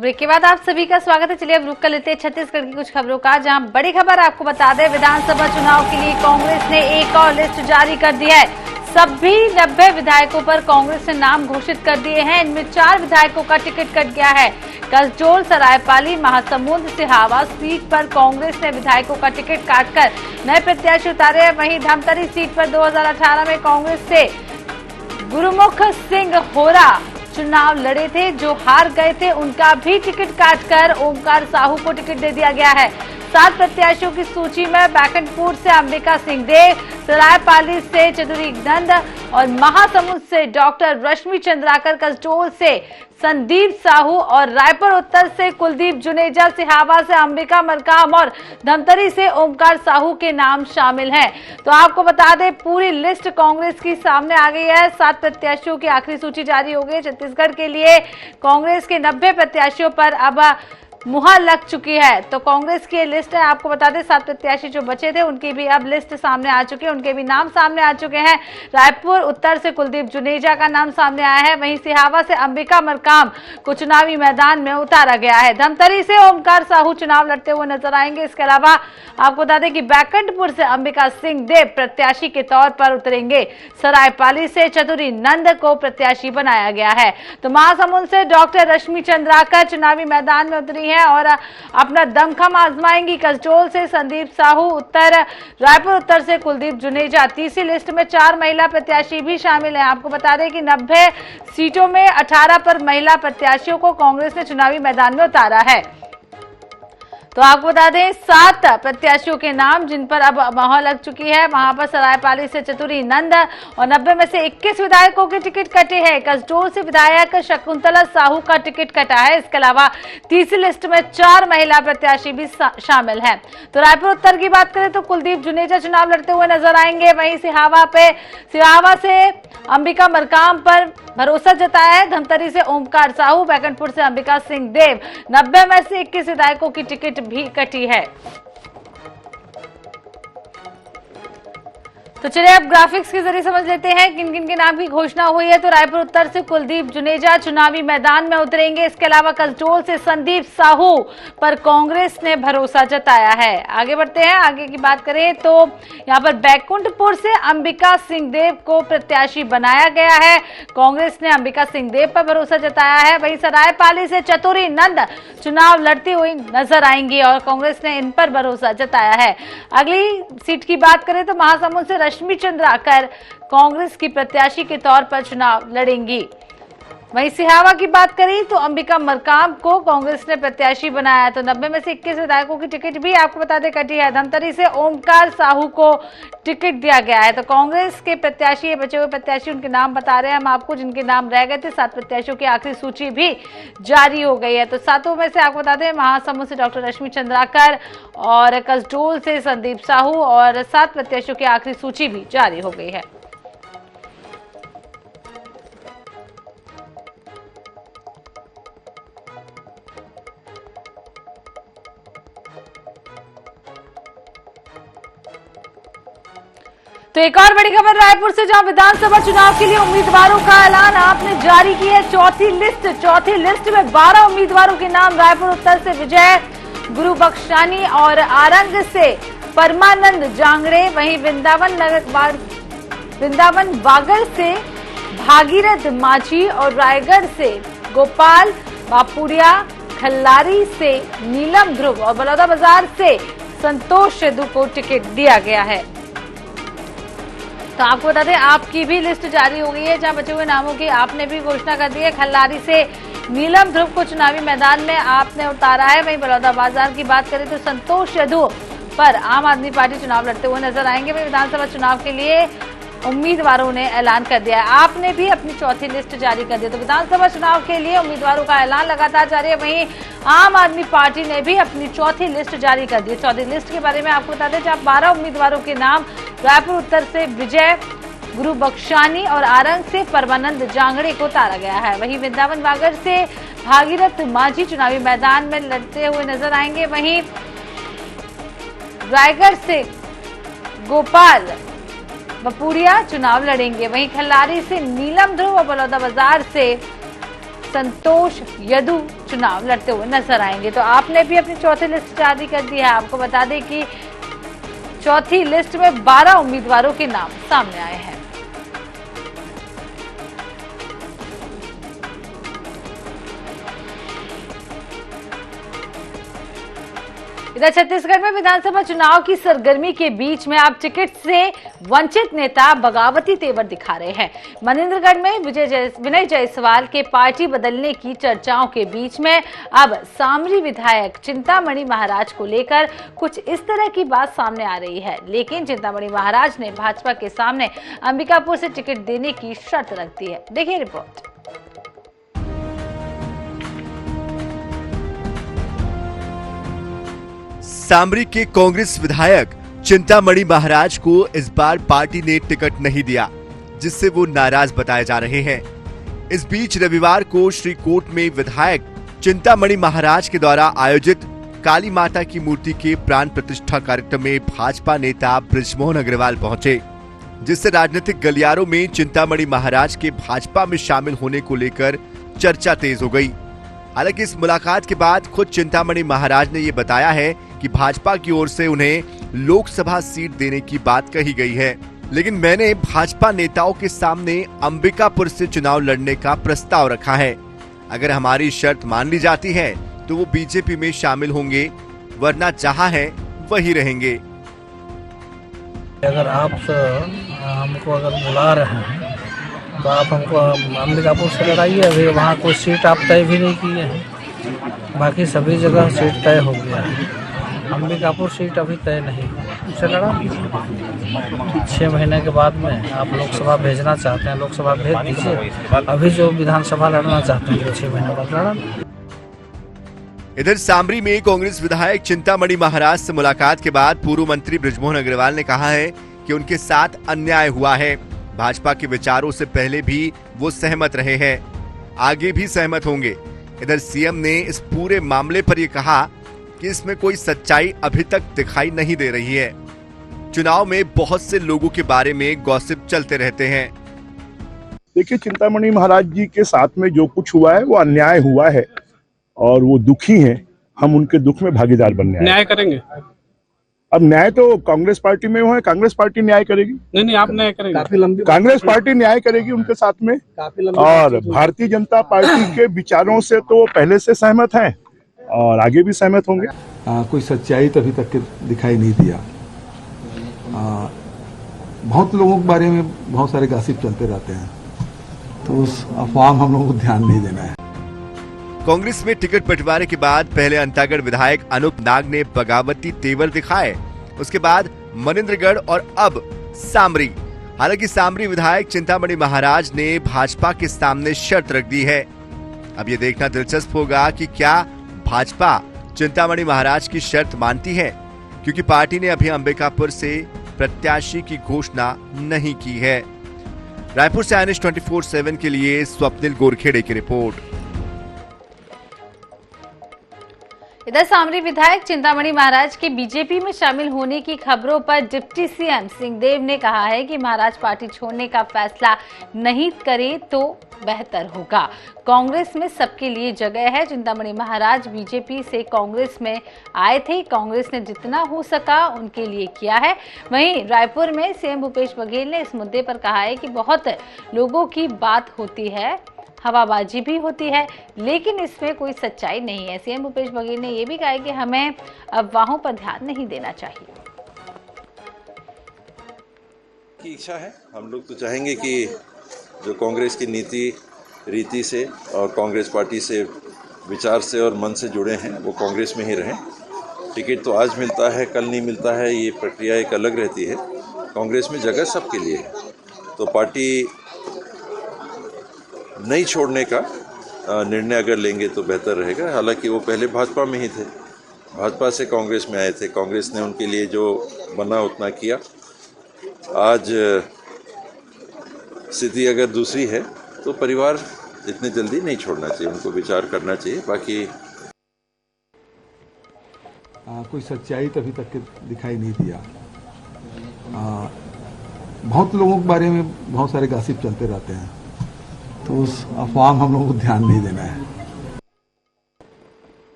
तो ब्रेक के बाद आप सभी का स्वागत है। चलिए अब रुक कर लेते हैं छत्तीसगढ़ की कुछ खबरों का, जहां बड़ी खबर आपको बता दें, विधानसभा चुनाव के लिए कांग्रेस ने एक और लिस्ट जारी कर दी है। सभी 90 विधायकों पर कांग्रेस ने नाम घोषित कर दिए हैं। इनमें 4 विधायकों का टिकट कट गया है। कसडोल, सरायपाली, महासमुंद, सिहावा सीट पर कांग्रेस ने विधायकों का टिकट काटकर नए प्रत्याशी उतारे हैं। वहीं धमतरी सीट पर 2018 में कांग्रेस से गुरुमुख सिंह होरा चुनाव लड़े थे, जो हार गए थे। उनका भी टिकट काटकर ओमकार साहू को टिकट दे दिया गया है। 7 प्रत्याशियों की सूची में बैकुंठपुर से अंबिका सिंह देव, सरायपाली से चतुरी नंद और महासमुंद से डॉक्टर रश्मि चंद्राकर, कसडोल से संदीप साहू और रायपुर उत्तर से कुलदीप जुनेजा, सिहावा से अंबिका मरकाम और धमतरी से ओमकार साहू के नाम शामिल हैं। तो आपको बता दें, पूरी लिस्ट कांग्रेस की सामने आ गई है। 7 प्रत्याशियों की आखिरी सूची जारी हो गई। छत्तीसगढ़ के लिए कांग्रेस के 90 प्रत्याशियों पर अब मुहर लग चुकी है। तो कांग्रेस की लिस्ट है, आपको बता दें 7 प्रत्याशी जो बचे थे उनकी भी अब लिस्ट सामने आ चुकी है, उनके भी नाम सामने आ चुके हैं। रायपुर उत्तर से कुलदीप जुनेजा का नाम सामने आया है। वहीं सिहावा से अंबिका मरकाम को चुनावी मैदान में उतारा गया है। धमतरी से ओमकार साहू चुनाव लड़ते हुए नजर आएंगे। इसके अलावा आपको बता दें कि बैकुंठपुर से अंबिका सिंह देव प्रत्याशी के तौर पर उतरेंगे। सरायपाली से चतुरी नंद को प्रत्याशी बनाया गया है। तो महासमुंद से डॉक्टर रश्मि चंद्राकर चुनावी मैदान में उतरी है और अपना दमखम आजमाएंगी। कसडोल से संदीप साहू, रायपुर उत्तर से कुलदीप जुनेजा। तीसरी लिस्ट में 4 महिला प्रत्याशी भी शामिल हैं। आपको बता दें कि 90 सीटों में 18 पर महिला प्रत्याशियों को कांग्रेस ने चुनावी मैदान में उतारा है। तो आपको बता दें 7 प्रत्याशियों के नाम जिन पर अब मोहर लग चुकी है। वहां पर सरायपाली से चतुरी नंद और 90 में से 21 विधायकों के टिकट कटे हैं। कसडोल से विधायक शकुंतला साहू का टिकट कटा है। इसके अलावा तीसरी लिस्ट में 4 महिला प्रत्याशी भी शामिल हैं। तो रायपुर उत्तर की बात करें तो कुलदीप जुनेजा चुनाव लड़ते हुए नजर आएंगे। वहीं सिहावा से अंबिका मरकाम पर भरोसा जताया है। धमतरी से ओमकार साहू, बैकुंठपुर से अंबिका सिंह देव। 90 में से 21 विधायकों की टिकट भी कटी है। तो चलिए अब ग्राफिक्स के जरिए समझ लेते हैं किन किन के नाम की घोषणा हुई है। तो रायपुर उत्तर से कुलदीप जुनेजा चुनावी मैदान में उतरेंगे। इसके अलावा कसडोल से संदीप साहू पर कांग्रेस ने भरोसा जताया है। आगे बढ़ते हैं, आगे की बात करें तो यहां पर बैकुंठपुर से अंबिका सिंह देव को प्रत्याशी बनाया गया है। कांग्रेस ने अंबिका सिंह देव पर भरोसा जताया है। वहीं सरायपाली से चतुरी नंद चुनाव लड़ती हुई नजर आएंगी और कांग्रेस ने इन पर भरोसा जताया है। अगली सीट की बात करें तो महासमुंद से रश्मि चंद्राकर कांग्रेस की प्रत्याशी के तौर पर चुनाव लड़ेंगी। वहीं सिहावा की बात करें तो अंबिका मरकाम को कांग्रेस ने प्रत्याशी बनाया। तो 90 में से 21 विधायकों की टिकट भी आपको बता दें कटी है। धमतरी से ओमकार साहू को टिकट दिया गया है। तो कांग्रेस के प्रत्याशी, बचे हुए प्रत्याशी, उनके नाम बता रहे हैं हम आपको जिनके नाम रह गए थे। 7 प्रत्याशियों की आखिरी सूची भी जारी हो गई है। तो 7 में से आपको बता दें महासमुंद से डॉक्टर रश्मि चंद्राकर और कसडोल से संदीप साहू और 7 प्रत्याशियों की आखिरी सूची भी जारी हो गई है। तो एक और बड़ी खबर रायपुर से, जहां विधानसभा चुनाव के लिए उम्मीदवारों का ऐलान आपने जारी की है। चौथी लिस्ट में 12 उम्मीदवारों के नाम। रायपुर उत्तर से विजय गुरुबख्शानी और आरंग से परमानंद जांगड़े। वहीं वृंदावन वागड़ से भागीरथ माझी और रायगढ़ से गोपाल बापुरिया, खल्लारी से नीलम ध्रुव और बलौदाबाजार से संतोष सेदू को टिकट दिया गया है। तो आपको बता दें आपकी भी लिस्ट जारी हो गई है, जहां बचे हुए नामों की आपने भी घोषणा कर दी है। खल्लारी से नीलम ध्रुव को चुनावी मैदान में आपने उतारा है। वहीं बलौदाबाजार की बात करें तो संतोष सेदू पर आम आदमी पार्टी चुनाव लड़ते हुए नजर आएंगे। वहीं विधानसभा चुनाव के लिए उम्मीदवारों ने ऐलान कर दिया है। आपने भी अपनी चौथी लिस्ट जारी कर दी। तो विधानसभा चुनाव के लिए उम्मीदवारों का ऐलान लगातार जारी है। वहीं आम आदमी पार्टी ने भी अपनी चौथी लिस्ट जारी कर दी। चौथी लिस्ट के बारे में आपको बता दें, जहां 12 उम्मीदवारों के नाम रायपुर उत्तर से विजय गुरुबख्शानी और आरंग से परमानंद जांगड़े को उतारा गया है। वहीं वृंदावन वागड़ से भागीरथ माझी चुनावी मैदान में लड़ते हुए नजर आएंगे। वहीं रायगढ़ से गोपाल बपुरिया चुनाव लड़ेंगे। वहीं खल्लारी से नीलम ध्रुव और बलौदाबाजार से संतोष यदु चुनाव लड़ते हुए नजर आएंगे। तो आपने भी अपनी चौथी लिस्ट जारी कर दी है। आपको बता दें कि चौथी लिस्ट में 12 उम्मीदवारों के नाम सामने आए हैं। इधर छत्तीसगढ़ में विधानसभा चुनाव की सरगर्मी के बीच में अब टिकट से वंचित नेता बगावती तेवर दिखा रहे हैं। मनेंद्रगढ़ में विनय जायसवाल के पार्टी बदलने की चर्चाओं के बीच में अब सामरी विधायक चिंतामणि महाराज को लेकर कुछ इस तरह की बात सामने आ रही है। लेकिन चिंतामणि महाराज ने भाजपा के सामने अंबिकापुर से टिकट देने की शर्त रख दी है। देखिए रिपोर्ट। सामरी के कांग्रेस विधायक चिंतामणि महाराज को इस बार पार्टी ने टिकट नहीं दिया, जिससे वो नाराज बताए जा रहे हैं। इस बीच रविवार को श्रीकोट में विधायक चिंतामणि महाराज के द्वारा आयोजित काली माता की मूर्ति के प्राण प्रतिष्ठा कार्यक्रम में भाजपा नेता बृजमोहन अग्रवाल पहुंचे, जिससे राजनीतिक गलियारों में चिंतामणि महाराज के भाजपा में शामिल होने को लेकर चर्चा तेज हो गई। हालांकि इस मुलाकात के बाद खुद चिंतामणि महाराज ने ये बताया है कि भाजपा की ओर से उन्हें लोकसभा सीट देने की बात कही गई है, लेकिन मैंने भाजपा नेताओं के सामने अंबिकापुर से चुनाव लड़ने का प्रस्ताव रखा है। अगर हमारी शर्त मान ली जाती है तो वो बीजेपी में शामिल होंगे, वरना जहां है वही रहेंगे। अगर आप हमको बुला रहे हैं तो आप हमको अंबिकापुर से लड़ाइए। अभी वहाँ कोई सीट आप तय भी नहीं किए हैं, बाकी सभी जगह सीट तय हो गया है। अंबिकापुर सीट अभी तय नहीं, उसे लड़ा 6 महीने के बाद में आप लोकसभा भेजना चाहते हैं, लोकसभा भेज दीजिए। अभी जो विधानसभा लड़ना चाहते हैं 6 महीने बाद लड़ा। इधर सामरी में कांग्रेस विधायक चिंतामणि महाराज से मुलाकात के बाद पूर्व मंत्री बृजमोहन अग्रवाल ने कहा है कि उनके साथ अन्याय हुआ है। भाजपा के विचारों से पहले भी वो सहमत रहे हैं, आगे भी सहमत होंगे। इधर सीएम ने इस पूरे मामले पर ये कहा कि इसमें कोई सच्चाई अभी तक दिखाई नहीं दे रही है। चुनाव में बहुत से लोगों के बारे में गॉसिप चलते रहते हैं। देखिए, चिंतामणि महाराज जी के साथ में जो कुछ हुआ है वो अन्याय हुआ है और वो दुखी हैं। हम उनके दुख में भागीदार बनने आए। न्याय करेंगे। अब न्याय तो कांग्रेस पार्टी में हुआ है, कांग्रेस पार्टी न्याय करेगी। नहीं आप न्याय करेंगे। कांग्रेस पार्टी न्याय करेगी उनके साथ में। और भारतीय जनता पार्टी के विचारों से तो पहले से सहमत हैं और आगे भी सहमत होंगे। कोई सच्चाई तो अभी तक दिखाई नहीं दिया। बहुत लोगों के बारे में बहुत सारे गॉसिप चलते रहते हैं, तो उस अफवाह में हम लोगों को ध्यान नहीं देना है। कांग्रेस में टिकट बंटवारे के बाद पहले अंतागढ़ विधायक अनूप नाग ने बगावती तेवर दिखाए, उसके बाद मनेंद्रगढ़ और अब सामरी। हालांकि सामरी विधायक चिंतामणि महाराज ने भाजपा के सामने शर्त रख दी है। अब ये देखना दिलचस्प होगा कि क्या भाजपा चिंतामणि महाराज की शर्त मानती है, क्योंकि पार्टी ने अभी अंबिकापुर से प्रत्याशी की घोषणा नहीं की है। रायपुर से INS 24/7 के लिए स्वप्निल गोरखेड़े की रिपोर्ट। इधर सामरी विधायक चिंतामणि महाराज के बीजेपी में शामिल होने की खबरों पर डिप्टी सीएम सिंहदेव ने कहा है कि महाराज पार्टी छोड़ने का फैसला नहीं करे तो बेहतर होगा। कांग्रेस में सबके लिए जगह है। चिंतामणि महाराज बीजेपी से कांग्रेस में आए थे, कांग्रेस ने जितना हो सका उनके लिए किया है। वहीं रायपुर में सीएम भूपेश बघेल ने इस मुद्दे पर कहा है कि बहुत लोगों की बात होती है, हवाबाजी भी होती है, लेकिन इसमें कोई सच्चाई नहीं है। सीएम भूपेश बघेल ने यह भी कहा है कि हमें अफवाहों पर ध्यान नहीं देना चाहिए। की इच्छा है, हम लोग तो चाहेंगे कि जो कांग्रेस की नीति रीति से और कांग्रेस पार्टी से विचार से और मन से जुड़े हैं वो कांग्रेस में ही रहें। टिकट तो आज मिलता है, कल नहीं मिलता है, ये प्रक्रिया एक अलग रहती है। कांग्रेस में जगह सबके लिए है, तो पार्टी नहीं छोड़ने का निर्णय अगर लेंगे तो बेहतर रहेगा। हालांकि वो पहले भाजपा में ही थे, भाजपा से कांग्रेस में आए थे, कांग्रेस ने उनके लिए जो बना उतना किया। आज स्थिति अगर दूसरी है तो परिवार इतने जल्दी नहीं छोड़ना चाहिए, उनको विचार करना चाहिए। बाकी कोई सच्चाई तो अभी तक दिखाई नहीं दिया। बहुत लोगों के बारे में बहुत सारे गॉसिप चलते रहते हैं, तो उस अफवाह में हम लोग को ध्यान नहीं देना है।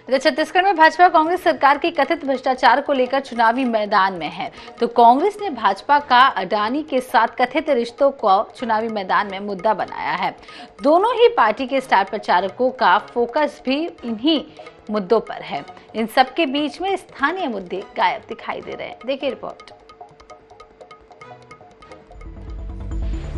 इधर छत्तीसगढ़ में भाजपा कांग्रेस सरकार की कथित भ्रष्टाचार को लेकर चुनावी मैदान में है, तो कांग्रेस ने भाजपा का अडानी के साथ कथित रिश्तों को चुनावी मैदान में मुद्दा बनाया है। दोनों ही पार्टी के स्टार प्रचारकों का फोकस भी इन्हीं मुद्दों पर है। इन सबके बीच में स्थानीय मुद्दे गायब दिखाई दे रहे हैं। देखिए रिपोर्ट।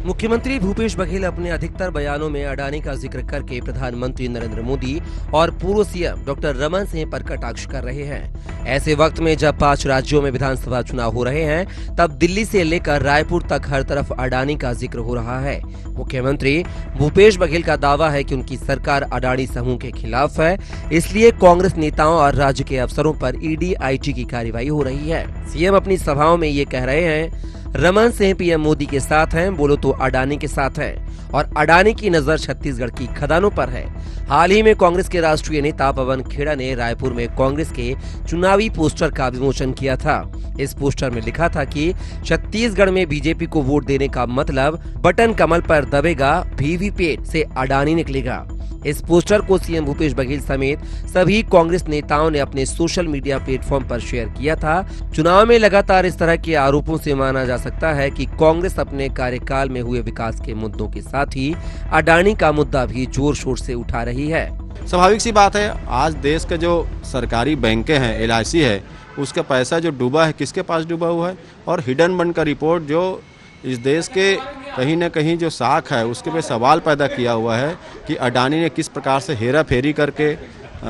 मुख्यमंत्री भूपेश बघेल अपने अधिकतर बयानों में अडानी का जिक्र करके प्रधानमंत्री नरेंद्र मोदी और पूर्व सीएम डॉक्टर रमन सिंह पर कटाक्ष कर रहे हैं। ऐसे वक्त में जब 5 राज्यों में विधानसभा चुनाव हो रहे हैं, तब दिल्ली से लेकर रायपुर तक हर तरफ अडानी का जिक्र हो रहा है। मुख्यमंत्री भूपेश बघेल का दावा है कि उनकी सरकार अडानी समूह के खिलाफ है, इसलिए कांग्रेस नेताओं और राज्य के अफसरों पर ईडी आईटी की कार्रवाई हो रही है। सीएम अपनी सभाओं में ये कह रहे हैं, रमन सिंह पीएम मोदी के साथ हैं, बोलो तो अडानी के साथ हैं, और अडानी की नजर छत्तीसगढ़ की खदानों पर है। हाल ही में कांग्रेस के राष्ट्रीय नेता पवन खेड़ा ने रायपुर में कांग्रेस के चुनावी पोस्टर का विमोचन किया था। इस पोस्टर में लिखा था कि छत्तीसगढ़ में बीजेपी को वोट देने का मतलब बटन कमल पर दबेगा, वीवीपैट से अडानी निकलेगा। इस पोस्टर को सीएम भूपेश बघेल समेत सभी कांग्रेस नेताओं ने अपने सोशल मीडिया प्लेटफॉर्म पर शेयर किया था। चुनाव में लगातार इस तरह के आरोपों से माना जा सकता है कि कांग्रेस अपने कार्यकाल में हुए विकास के मुद्दों के साथ ही अडानी का मुद्दा भी जोर शोर से उठा रही है। स्वाभाविक सी बात है, आज देश के जो सरकारी बैंकें हैं, LIC है, उसका पैसा जो डूबा है, किसके पास डूबा हुआ है, और हिडन फंड का रिपोर्ट जो इस देश के कहीं न कहीं जो साख है उसके पे सवाल पैदा किया हुआ है कि अडानी ने किस प्रकार से हेरा फेरी करके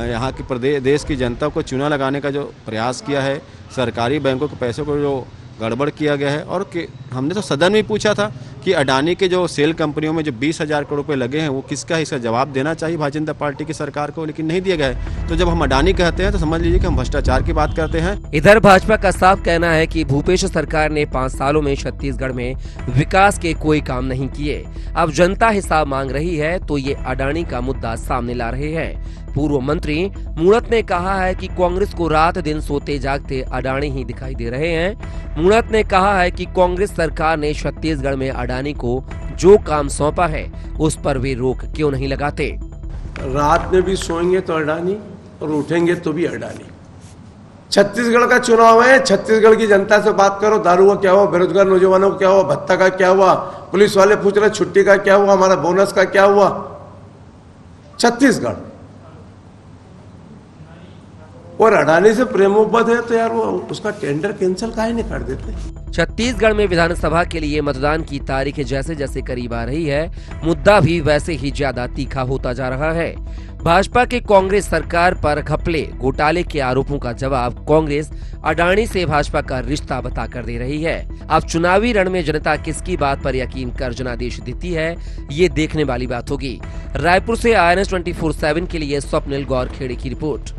यहाँ की देश की जनता को चूना लगाने का जो प्रयास किया है, सरकारी बैंकों के पैसों को जो गड़बड़ किया गया है। और हमने तो सदन में पूछा था कि अडानी के जो सेल कंपनियों में जो 20,000 करोड़ रुपए लगे हैं वो किसका है, इसका जवाब देना चाहिए भारतीय जनता पार्टी की सरकार को, लेकिन नहीं दिया गया है। तो जब हम अडानी कहते हैं तो समझ लीजिए कि हम भ्रष्टाचार की बात करते हैं। इधर भाजपा का साफ कहना है कि भूपेश सरकार ने 5 सालों में छत्तीसगढ़ में विकास के कोई काम नहीं किए। अब जनता हिसाब मांग रही है तो ये अडानी का मुद्दा सामने ला रहे हैं। पूर्व मंत्री मूणत ने कहा है कि कांग्रेस को रात दिन सोते जागते अडानी ही दिखाई दे रहे हैं। मूणत ने कहा है कि कांग्रेस सरकार ने छत्तीसगढ़ में अडानी को जो काम सौंपा है उस पर वे रोक क्यों नहीं लगाते। रात में भी सोएंगे तो अडानी और उठेंगे तो भी अडानी। छत्तीसगढ़ का चुनाव है, छत्तीसगढ़ की जनता से बात करो, दारू का क्या हुआ, बेरोजगार नौजवानों का क्या हुआ, भत्ता का क्या हुआ, पुलिस वाले पूछ रहे छुट्टी का क्या हुआ, हमारा बोनस का क्या हुआ। छत्तीसगढ़ और अडानी से प्रेमोपद है तो यार वो उसका टेंडर कैंसिल काहे नहीं कर देते। छत्तीसगढ़ में विधानसभा के लिए मतदान की तारीख जैसे जैसे करीब आ रही है, मुद्दा भी वैसे ही ज्यादा तीखा होता जा रहा है। भाजपा के कांग्रेस सरकार पर घपले घोटाले के आरोपों का जवाब कांग्रेस अडानी से भाजपा का रिश्ता बता कर दे रही है। अब चुनावी रण में जनता किसकी बात पर यकीन कर जनादेश देती है, ये देखने वाली बात होगी। रायपुर से INS 24/7 के लिए स्वप्निल गौरखेड़े की रिपोर्ट।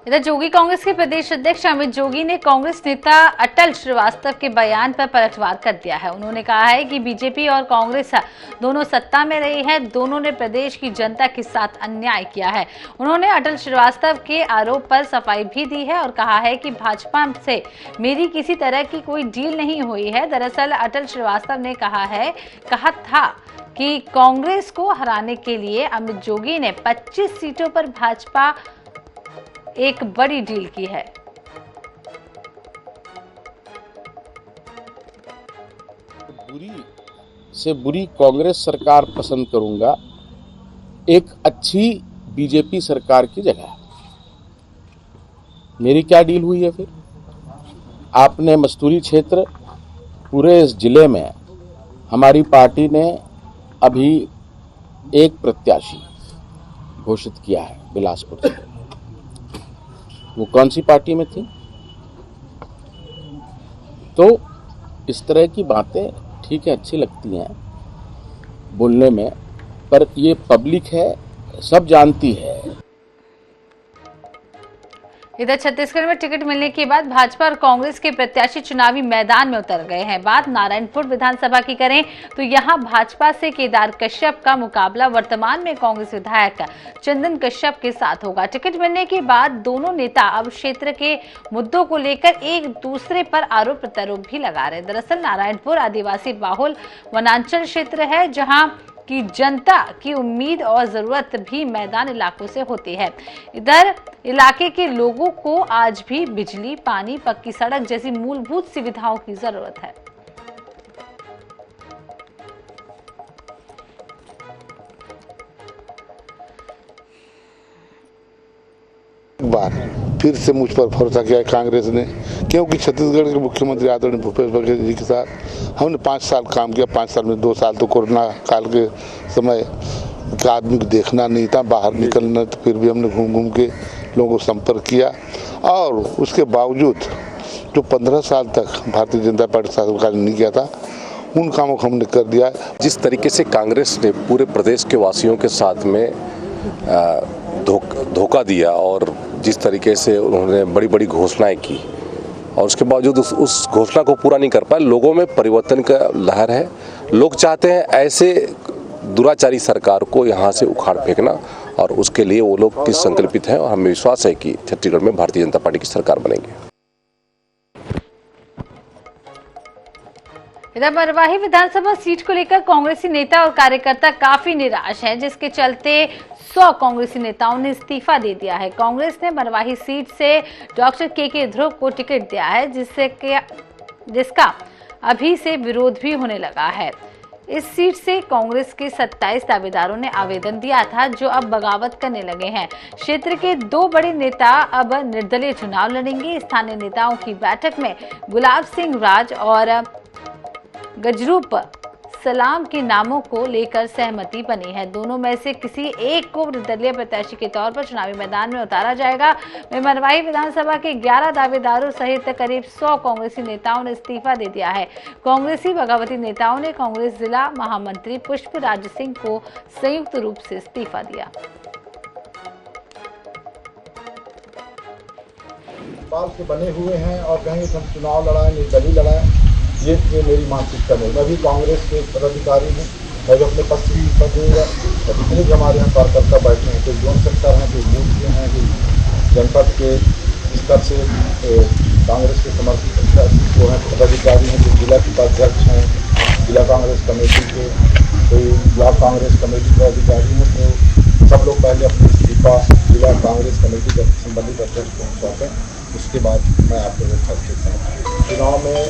इधर जोगी कांग्रेस के प्रदेश अध्यक्ष अमित जोगी ने कांग्रेस नेता अटल श्रीवास्तव के बयान पर पलटवार कर दिया है। उन्होंने कहा है कि बीजेपी और कांग्रेस दोनों सत्ता में रही है, दोनों ने प्रदेश की जनता के साथ अन्याय किया है। उन्होंने अटल श्रीवास्तव के आरोप पर सफाई भी दी है और कहा है कि भाजपा से मेरी किसी तरह की कोई डील नहीं हुई है। दरअसल अटल श्रीवास्तव ने कहा था कि कांग्रेस को हराने के लिए अमित जोगी ने 25 सीटों पर भाजपा एक बड़ी डील की है। बुरी से बुरी कांग्रेस सरकार पसंद करूंगा एक अच्छी बीजेपी सरकार की जगह। मेरी क्या डील हुई है फिर? आपने मस्तूरी क्षेत्र पूरे इस जिले में हमारी पार्टी ने अभी एक प्रत्याशी घोषित किया है बिलासपुर से। वो कौन सी पार्टी में थी? तो इस तरह की बातें ठीक है, अच्छी लगती हैं बोलने में, पर ये पब्लिक है, सब जानती है। इधर छत्तीसगढ़ में टिकट मिलने के बाद भाजपा और कांग्रेस के प्रत्याशी चुनावी मैदान में उतर गए हैं। बात नारायणपुर विधानसभा की करें तो यहां भाजपा से केदार कश्यप का मुकाबला वर्तमान में कांग्रेस विधायक चंदन कश्यप के साथ होगा। टिकट मिलने के बाद दोनों नेता अब क्षेत्र के मुद्दों को लेकर एक दूसरे पर आरोप प्रत्यारोप भी लगा रहे हैं। दरअसल नारायणपुर आदिवासी बाहुल वनांचल क्षेत्र है, जहां की जनता की उम्मीद और जरूरत भी मैदान इलाकों से होती है। इधर इलाके के लोगों को आज भी बिजली, पानी, पक्की सड़क जैसी मूलभूत सुविधाओं की जरूरत है। एक बार फिर से मुझ पर भरोसा किया कांग्रेस ने, क्योंकि छत्तीसगढ़ के मुख्यमंत्री आदरणीय भूपेश बघेल जी के साथ हमने 5 साल काम किया। 5 साल में 2 साल तो कोरोना काल के समय का आदमी को देखना नहीं था, बाहर निकलना, तो फिर भी हमने घूम घूम के लोगों को संपर्क किया और उसके बावजूद जो 15 साल तक भारतीय जनता पार्टी सरकार ने नहीं किया था, उन कामों को हमने कर दिया। जिस तरीके से कांग्रेस ने पूरे प्रदेश के वासियों के साथ में धोखा दिया और जिस तरीके से उन्होंने बड़ी बड़ी घोषणाएं की और उसके बावजूद उस घोषणा को पूरा नहीं कर पाए, लोगों में परिवर्तन का लहर है। लोग चाहते हैं ऐसे दुराचारी सरकार को यहाँ से उखाड़ फेंकना और उसके लिए वो लोग किस संकल्पित हैं और हमें विश्वास है कि छत्तीसगढ़ में भारतीय जनता पार्टी की सरकार बनेगी। इधर मरवाही विधानसभा सीट को लेकर कांग्रेसी नेता और कार्यकर्ता काफी निराश हैं, जिसके चलते 100 कांग्रेसी नेताओं ने इस्तीफा दे दिया है। कांग्रेस ने मरवाही सीट से डॉक्टर के ध्रुव को टिकट दिया है, जिसका अभी से विरोध भी होने लगा है। इस सीट से कांग्रेस के 27 दावेदारों ने आवेदन दिया था, जो अब बगावत करने लगे हैं। क्षेत्र के 2 बड़े नेता अब निर्दलीय चुनाव लड़ेंगे। स्थानीय नेताओं की बैठक में गुलाब सिंह राज और गजरूप सलाम के नामों को लेकर सहमति बनी है। दोनों में से किसी एक को निर्दलीय प्रत्याशी के तौर पर चुनावी मैदान में उतारा जाएगा। मरवाही विधानसभा के 11 दावेदारों सहित करीब 100 कांग्रेसी नेताओं ने इस्तीफा दे दिया है। कांग्रेसी बगावती नेताओं ने कांग्रेस जिला महामंत्री पुष्पराज सिंह को संयुक्त रूप से इस्तीफा दिया। बाल से बने हुए हैं और कहेंगे हम चुनाव लड़ाएं, निर्दलीय लड़ाएं, ये मेरी मानसिकता नहीं। मैं भी कांग्रेस के पदाधिकारी हूँ, मैं भी अपने पद से इस्तीफा दूंगा। जितने भी हमारे यहाँ कार्यकर्ता बैठे हैं, कोई जोन सेक्टर हैं, कोई बूथ के हैं, कोई जनपद के स्तर से कांग्रेस के समर्थित जो हैं पदाधिकारी हैं, कोई जिला के उपाध्यक्ष हैं, जिला कांग्रेस कमेटी के, कोई ब्लॉक कांग्रेस कमेटी के अधिकारी हैं, तो सब लोग पहले अपनी इस्तीफा जिला कांग्रेस कमेटी के संबंधित अध्यक्ष को सौंपें। उसके बाद मैं आपको फैसले करूँ। चुनाव में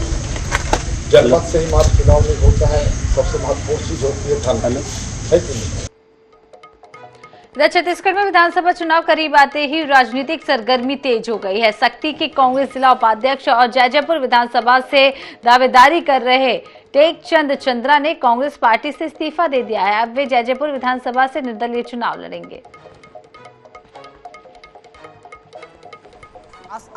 जनपद से ही मात्र चुनाव नहीं होता है, सबसे महत्वपूर्ण चीज होती है धन, है कि नहीं? इधर छत्तीसगढ़ में विधानसभा चुनाव करीब आते ही राजनीतिक सरगर्मी तेज हो गई है। सक्ती के कांग्रेस जिला उपाध्यक्ष और जैजैपुर विधानसभा से दावेदारी कर रहे टेकचंद चंद्रा ने कांग्रेस पार्टी से इस्तीफा दे दिया है। अब वे जैजैपुर विधानसभा से निर्दलीय चुनाव लड़ेंगे।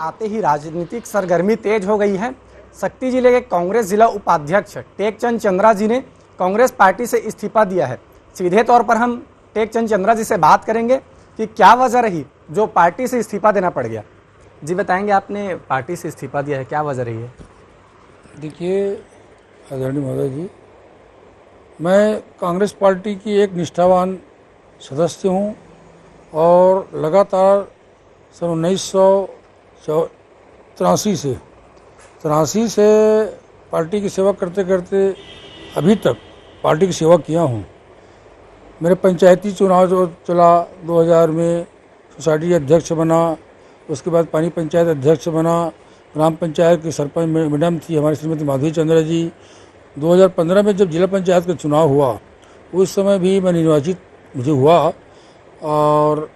आते ही राजनीतिक सरगर्मी तेज हो गई है। सक्ती जिले के कांग्रेस जिला उपाध्यक्ष टेकचंद चंद्रा जी ने कांग्रेस पार्टी से इस्तीफा दिया है। सीधे तौर पर हम टेकचंद चंद्रा जी से बात करेंगे कि क्या वजह रही जो पार्टी से इस्तीफा देना पड़ गया। जी बताएंगे, आपने पार्टी से इस्तीफा दिया है, क्या वजह रही है? देखिए आदरणीय महोदय जी, मैं कांग्रेस पार्टी की एक निष्ठावान सदस्य हूँ और लगातार सन 1983 से पार्टी की सेवा करते करते अभी तक पार्टी की सेवा किया हूँ। मेरे पंचायती चुनाव जो चला 2000 में सोसाइटी अध्यक्ष बना, उसके बाद पानी पंचायत अध्यक्ष बना, ग्राम पंचायत की सरपंच मैडम थी हमारी श्रीमती माधवी चंद्रा जी। 2015 में जब जिला पंचायत का चुनाव हुआ उस समय भी मैं निर्वाचित मुझे हुआ और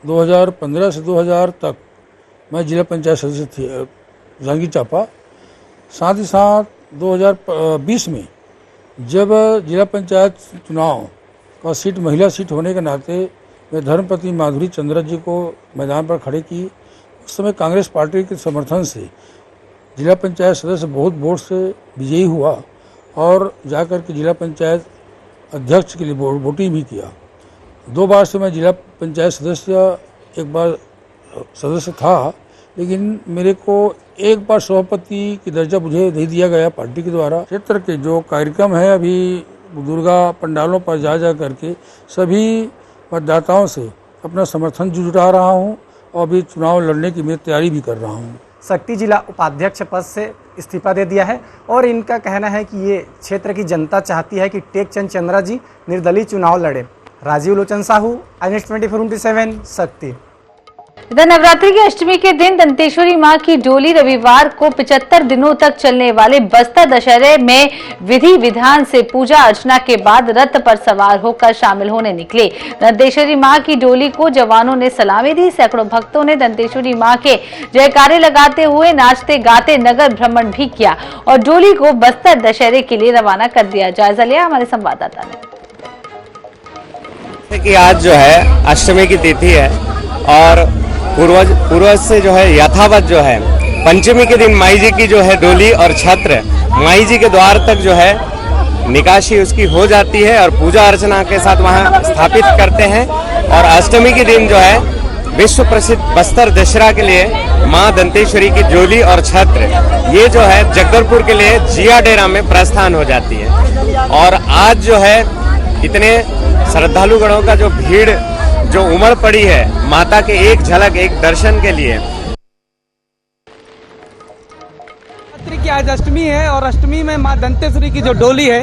2015 से 2000 तक मैं जिला पंचायत सदस्य थी जांगीर चांपा। साथ ही साथ 2020 में जब जिला पंचायत चुनाव का सीट महिला सीट होने के नाते मैं धर्मपति माधुरी चंद्रा जी को मैदान पर खड़े की। उस समय कांग्रेस पार्टी के समर्थन से जिला पंचायत सदस्य बहुत वोट से विजयी हुआ और जाकर के जिला पंचायत अध्यक्ष के लिए वोटिंग भी किया। 2 बार से मैं जिला पंचायत सदस्य, एक बार सदस्य था लेकिन मेरे को एक बार सभापति की दर्जा मुझे नहीं दिया गया पार्टी के द्वारा। क्षेत्र के जो कार्यक्रम है अभी दुर्गा पंडालों पर जा करके सभी मतदाताओं से अपना समर्थन जुटा रहा हूँ और अभी चुनाव लड़ने की मैं तैयारी भी कर रहा हूँ। शक्ति जिला उपाध्यक्ष पद से इस्तीफा दे दिया है और इनका कहना है कि ये क्षेत्र की जनता चाहती है कि टेकचंद चंद्रा जी निर्दलीय चुनाव लड़े। राजीव लोचन साहू, INET24/7 शक्ति। इधर नवरात्रि की अष्टमी के दिन दंतेश्वरी मां की डोली रविवार को 75 दिनों तक चलने वाले बस्तर दशहरे में विधि विधान से पूजा अर्चना के बाद रथ पर सवार होकर शामिल होने निकले। दंतेश्वरी मां की डोली को जवानों ने सलामी दी। सैकड़ों भक्तों ने दंतेश्वरी मां के जयकारे लगाते हुए नाचते गाते नगर भ्रमण भी किया और डोली को बस्तर दशहरे के लिए रवाना कर दिया। जायजा लिया हमारे संवाददाता ने। कि आज जो है अष्टमी की तिथि है और पूर्वज से जो है यथावत जो है पंचमी के दिन माई जी की जो है डोली और छत्र माई जी के द्वार तक जो है निकासी उसकी हो जाती है और पूजा अर्चना के साथ वहां स्थापित करते हैं। और अष्टमी के दिन जो है विश्व प्रसिद्ध बस्तर दशहरा के लिए मां दंतेश्वरी की डोली और छत्र ये जो है जगदलपुर के लिए जिया डेरा में प्रस्थान हो जाती है। और आज जो है इतने श्रद्धालुगणों का जो भीड़ जो उमड़ पड़ी है माता के एक झलक एक दर्शन के लिए। की आज अष्टमी है और अष्टमी में मां दंतेश्वरी की जो डोली है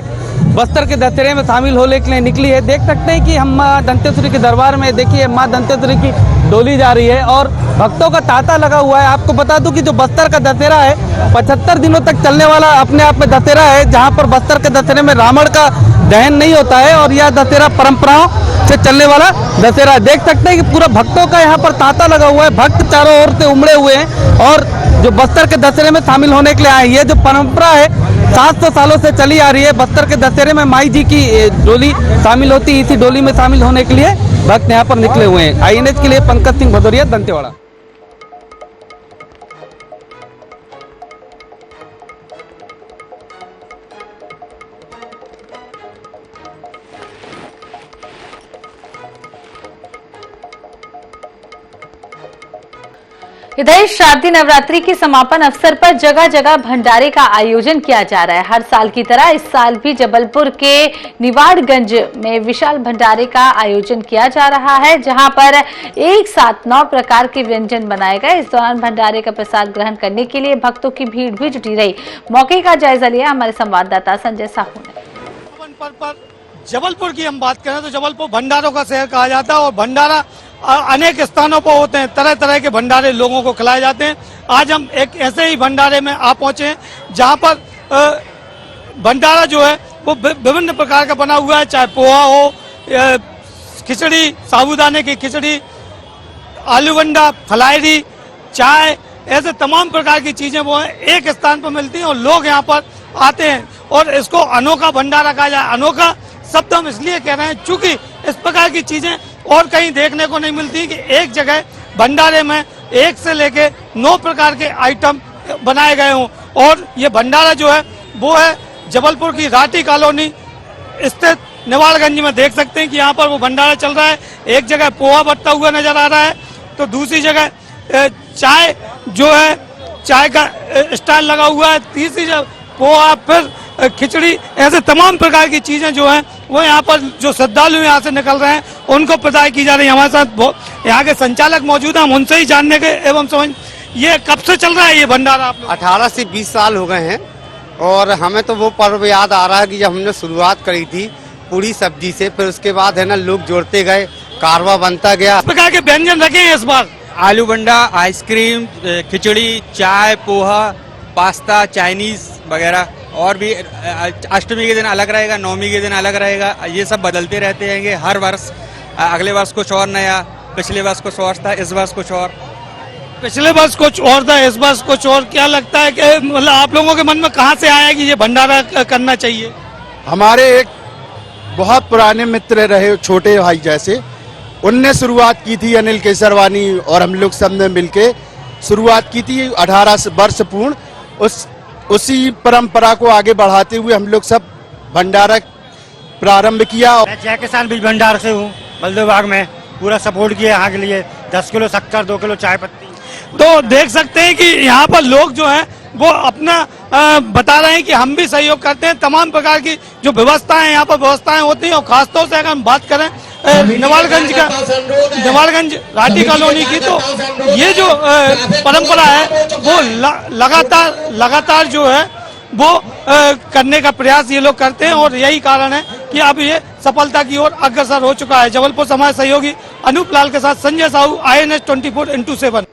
बस्तर के दशहरे में शामिल होने के लिए निकली है। देख सकते हैं कि हम मां दंतेश्वरी के दरबार में देखिए मां दंतेश्वरी की डोली जा रही है और भक्तों का तांता लगा हुआ है। आपको बता दूं कि जो बस्तर का दशहरा है 75 दिनों तक चलने वाला अपने आप में दशहरा है, जहां पर बस्तर के दशहरे में रावण का दहन नहीं होता है और यह दशहरा परंपराओं से चलने वाला दशहरा। देख सकते हैं कि पूरा भक्तों का यहाँ पर तांता लगा हुआ है। भक्त चारों ओर से उमड़े हुए हैं और जो बस्तर के दशहरे में शामिल होने के लिए आए। ये जो परंपरा है 700 सालों से चली आ रही है। बस्तर के दशहरे में माई जी की डोली शामिल होती है। इसी डोली में शामिल होने के लिए भक्त यहाँ पर निकले हुए हैं। INH के लिए पंकज सिंह भदौरिया, दंतेवाड़ा। इधर शारदीय नवरात्रि के समापन अवसर पर जगह जगह भंडारे का आयोजन किया जा रहा है। हर साल की तरह इस साल भी जबलपुर के निवाड़गंज में विशाल भंडारे का आयोजन किया जा रहा है, जहां पर एक साथ 9 प्रकार के व्यंजन बनाए गए। इस दौरान भंडारे का प्रसाद ग्रहण करने के लिए भक्तों की भीड़ भी जुटी रही। मौके का जायजा लिया हमारे संवाददाता संजय साहू ने। जबलपुर की हम बात करें तो जबलपुर भंडारों का शहर कहा जाता है और भंडारा अनेक स्थानों पर होते हैं। तरह तरह के भंडारे लोगों को खिलाए जाते हैं। आज हम एक ऐसे ही भंडारे में आ पहुंचे हैं जहां पर भंडारा जो है वो विभिन्न प्रकार का बना हुआ है, चाहे पोहा हो, खिचड़ी, साबूदाने की खिचड़ी, आलू बंडा, फलायरी, चाय, ऐसे तमाम प्रकार की चीजें वो है एक स्थान पर मिलती हैं और लोग यहाँ पर आते हैं। और इसको अनोखा भंडारा कहा जाए। अनोखा शब्द हम इसलिए कह रहे हैं चूंकि इस प्रकार की चीजें और कहीं देखने को नहीं मिलती कि एक जगह भंडारे में 1 से लेके 9 प्रकार के आइटम बनाए गए हों। और ये भंडारा जो है वो है जबलपुर की राठी कॉलोनी स्थित निवाड़गंज में। देख सकते हैं कि यहाँ पर वो भंडारा चल रहा है। एक जगह पोहा बटता हुआ नजर आ रहा है तो दूसरी जगह चाय जो है चाय का स्टॉल लगा हुआ है, तीसरी जगह पोहा, फिर खिचड़ी, ऐसे तमाम प्रकार की चीजें जो हैं वो यहाँ पर जो श्रद्धालु यहाँ से निकल रहे हैं उनको प्रदान की जा रही है। हमारे साथ यहाँ के संचालक मौजूद हैं, हम उनसे ही जानने के एवं समझ ये कब से चल रहा है ये भंडारा? आप 18 से 20 साल हो गए हैं और हमें तो वो पर्व याद आ रहा है कि जब हमने शुरुआत करी थी पूरी सब्जी से, फिर उसके बाद है ना लोग जोड़ते गए, कारवा बनता गया। इस प्रकार के व्यंजन रखे हैं इस बार? आलू बंडा, आइसक्रीम, खिचड़ी, चाय, पोहा, पास्ता, चाइनीज वगैरह, और भी अष्टमी के दिन अलग रहेगा, नवमी के दिन अलग रहेगा। ये सब बदलते रहते हैंगे हर वर्ष। अगले वर्ष कुछ और नया, पिछले वर्ष कुछ और था, इस वर्ष कुछ और। पिछले वर्ष कुछ और था, इस वर्ष कुछ और। क्या लगता है कि मतलब आप लोगों के मन में कहाँ से आया कि ये भंडारा करना चाहिए? हमारे एक बहुत पुराने मित्र रहे, छोटे भाई जैसे, उनने शुरुआत की थी, अनिल केसरवानी, और हम लोग सब ने मिलके शुरुआत की थी 18 वर्ष पूर्ण। उसी परंपरा को आगे बढ़ाते हुए हम लोग सब भंडारा प्रारंभ किया। मैं जय किसान बीज भंडार से हूँ, बलदेव बाग में। पूरा सपोर्ट किया यहाँ के लिए। 10 किलो शक्कर, 2 किलो चाय पत्ती। तो देख सकते हैं कि यहाँ पर लोग जो हैं वो अपना बता रहे हैं कि हम भी सहयोग करते हैं। तमाम प्रकार की जो व्यवस्थाएं यहाँ पर व्यवस्थाएं होती हैं, और खासतौर से अगर हम बात करें नवालगंज घाटी कॉलोनी की, तो ये जो परंपरा है वो लगातार जो है वो करने का प्रयास ये लोग करते हैं, और यही कारण है कि अब ये सफलता की ओर अग्रसर हो चुका है। जबलपुर से हमारे सहयोगी अनूप लाल के साथ संजय साहू, INS 24x7।